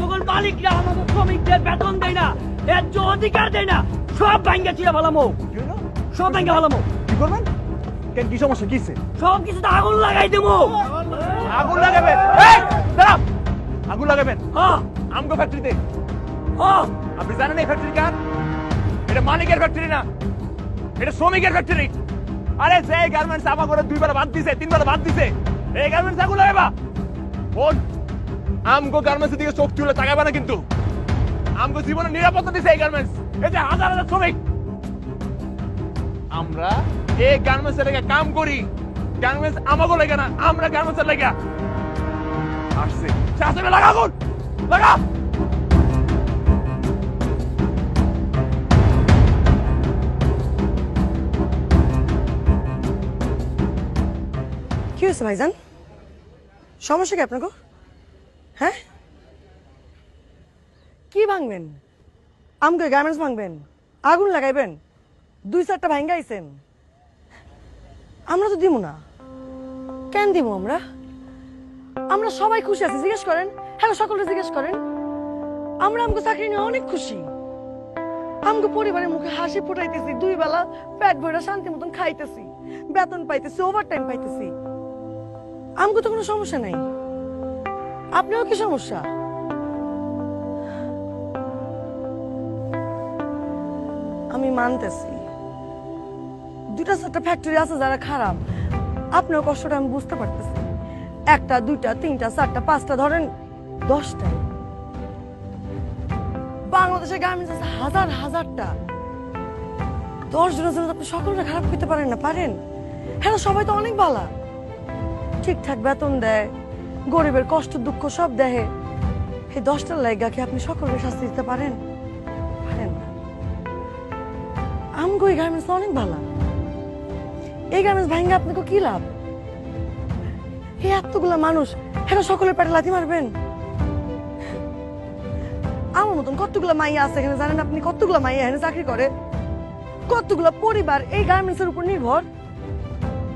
সকল মালিকরা আমাদের শ্রমিকদের বেতন দেয় না, ন্যায্য অধিকার দেয় না, সব ভাঙ্গা চিরা ফেলামো, সব ভাঙ্গা ফেলামো। কি করবেন? কেন কি সমস্যা কিছে? সব কিছুতে আগুন লাগাই দেবো। আগুন লাগাবেন? এই দাঁড়াও, আগুন লাগাবেন হ্যাঁ আমগো ফ্যাক্টরিতে? হ্যাঁ আপনি জানেন এই ফ্যাক্টরি কার? এটা মালিকের ফ্যাক্টরি না, এটা শ্রমিকের ফ্যাক্টরি। আরে যে গার্মেন্টস আমা করে 2 বেলা ভাত দিছে, 3 বেলা ভাত দিছে, এই গার্মেন্টস আগুন লাগাবা? কোন আমগো গার্মেন্টস দিকে চোখ তুলে তাকাবা না কিন্তু। আমগো জীবনের নিরাপত্তা দিছে এই গার্মেন্টস। এই যে হাজার হাজার শ্রমিক, আমরা এই গার্মেন্টস এর লেগে কাম করি। গার্মেন্টস আমাগো লাগে না, আমরা গার্মেন্টস এর লেগে আসছে। চাষে লাগা আগুন, লাগা। কি হয়েছে ভাইজান? সমস্যা কি আপনাকে? হ্যাঁ, কি ভাঙবেন? আমাকে গার্মেন্টস ভাঙবেন, আগুন লাগাইবেন, 2-4টা ভাঙ্গা আইছেন। আমরা তো দিব না। কেন দিব আমরা? আমরা সবাই খুশি আছি, জিজ্ঞেস করেন। হ্যাঁ, সকলে জিজ্ঞেস করেন। আমরা আমাকে চাকরি নিয়ে অনেক খুশি। আমাকে পরিবারের মুখে হাসি ফুটাইতেছি, 2 বেলা পেট ভরে শান্তি মতন খাইতেছি, বেতন পাইতেছি, ওভার টাইম পাইতেছি। আমাকে তো কোনো সমস্যা নাই। আপনিও কি সমস্যা? আমি মানতেছি 2-4টা ফ্যাক্টরি আছে যারা খারাপ, আপনার কষ্টটা আমি বুঝতে পারতেছি। 1টা 2টা 3টা 4টা 5টা ধরেন 10টা। বাংলাদেশের গার্মেন্টস আছে হাজার হাজারটা। 10 জনের জন্য আপনি সকলটা খারাপ করতে পারেন না? পারেন? হ্যাঁ, সবাই তো অনেক ভালো, ঠিকঠাক বেতন দেয়, গরিবের কষ্ট দুঃখ সব দেখে। এই 10টার লাইগা কি আপনি সকলকে শাস্তি দিতে পারেন? পারেন না। আমগো এই গার্মেন্টস অনেক ভালো। এই গার্মেন্টস ভাঙ্গা আপনাকে কি লাভ? এই এতগুলা মানুষ, হ্যাঁ, সকলের পেটে লাথি মারবেন? আমার মতন কতগুলা মাইয়া আছে এখানে, জানেন আপনি? কতগুলা মাইয়া এখানে চাকরি করে, কতগুলা পরিবার এই গার্মেন্টস এর উপর নির্ভর।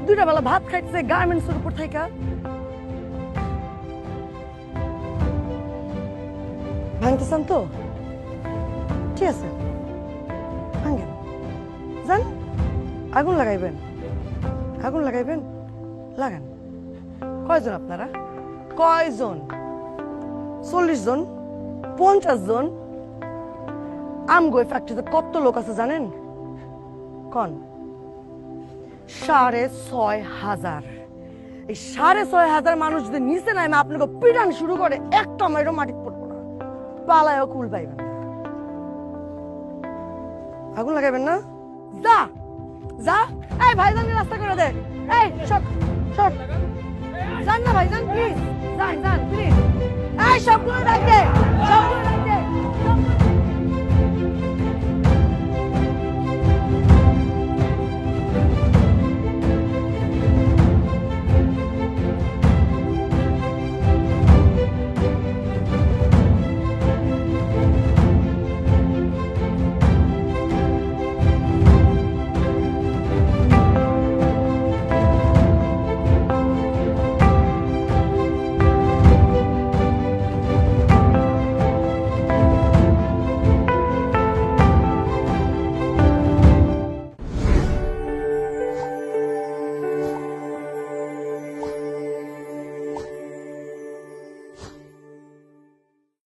2টা বেলা ভাত খাইতেছে গার্মেন্টস এর উপর থাইকা। ভাঙতেছেন তো? ঠিক আছে, ভাঙেন, যান, আগুন লাগাইবেন, আগুন লাগাইবেন, লাগান। কয়জন আপনারা? কয়জন? 40 জন? 50 জন? আমগো ফ্যাক্টরিতে কত লোক আছে জানেন? কোন? 6,500। এই 6,500 মানুষ যদি নিচে নামে আপনাকে পিটান শুরু করে, একটা মাইরও মাটি পড়বো না, পালায়ও কুল পাইবেন না। আগুন লাগাইবেন না? যা যা, এই ভাইজানের রাস্তা করে দে। এই সব সব যান না ভাইজান, প্লিজ যান যান প্লিজ। এই সবগুলো ডাক দে।